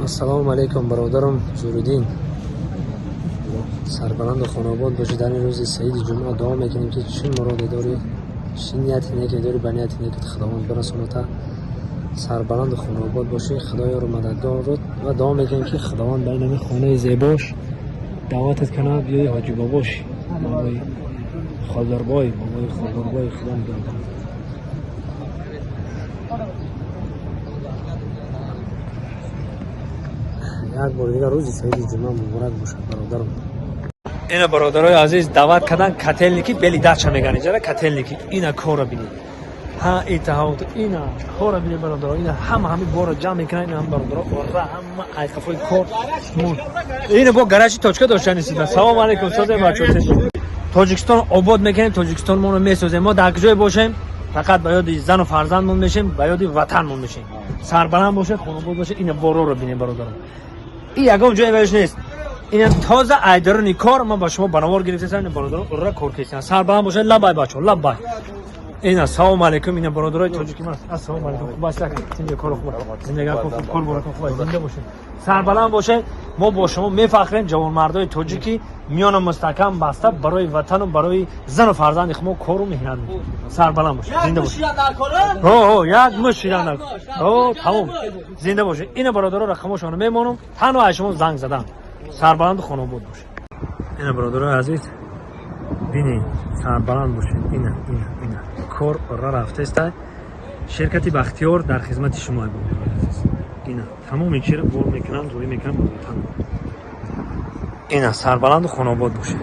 Ассалому алайкум, бародарам Зуруддин. Сарбаланд و خاناباد باشی. در این روز سعید جمعه دعا میکنیم که چه مرادی داری، چه نیتی نیکی داری، به نیتی نیکی خداوند برسونه تا سربلند و خاناباد باشی. خدایا رو مددگار رو و دعا میکنیم که خداوند بین این خانه زیباش دعوتت کنه بیای حاجی باباش، بابای خالداربای، بابای خالداربای خدا نگهدار. یک بار دیگه روز سعید جمعه مبارک باشه برادرم. اینا برادرای عزیز دعوت کردن کتلنیکی بلی دچا میگن اینجا کتلنیکی. اینا کارو ببینید، ها اتحاد اینا کارو ببینید برادرای. اینا همه بارو جمع میکنن. اینا هم برادرها و هم ایقافای کار مون. اینا با گراجی توچکا داشتن نیستن. سلام علیکم ساده بچه‌ها. تاجیکستان آباد میکنیم، تاجیکستان ما رو میسازیم. ما در جای باشیم فقط به یاد زن و فرزندمون میشیم، به یاد وطنمون میشیم. سربلند باشه، خاناباد باشه. اینا بارو رو ببینید برادران. این یگام جای ویش نیست. این تازه ایدرونی کار ما با شما بنوار گرفتیم. برادران را کار کردن. سربلند باشه. لبای بچه‌ها لبای. اینا سلام علیکم. اینا برادرای تاجیکی ما. السلام علیکم. باشید. زنده کار خوب. زندگی خوب. کار برکت خوب. زنده باشید. سربلند باشه. ما با شما میفخریم. جوان مردای تاجیکی میان مستحکم بسته برای وطن و برای زن و فرزند خود کارو میکنن. سربلند باشه. زنده باشه. یک مشیران. تمام. زنده باشه. اینا برادرها رقمشون میمونم. تنها شما زنگ زدن. سربلند خاناباد باشه. اینا برادرای عزیز بینید سربلند باشه. اینا کار را رفته است. شرکت بختیار در خدمت شما برادرای عزیز. اینا تمام این چیره بور میکنن، روی میکنن. اینا سربلند خاناباد باشه.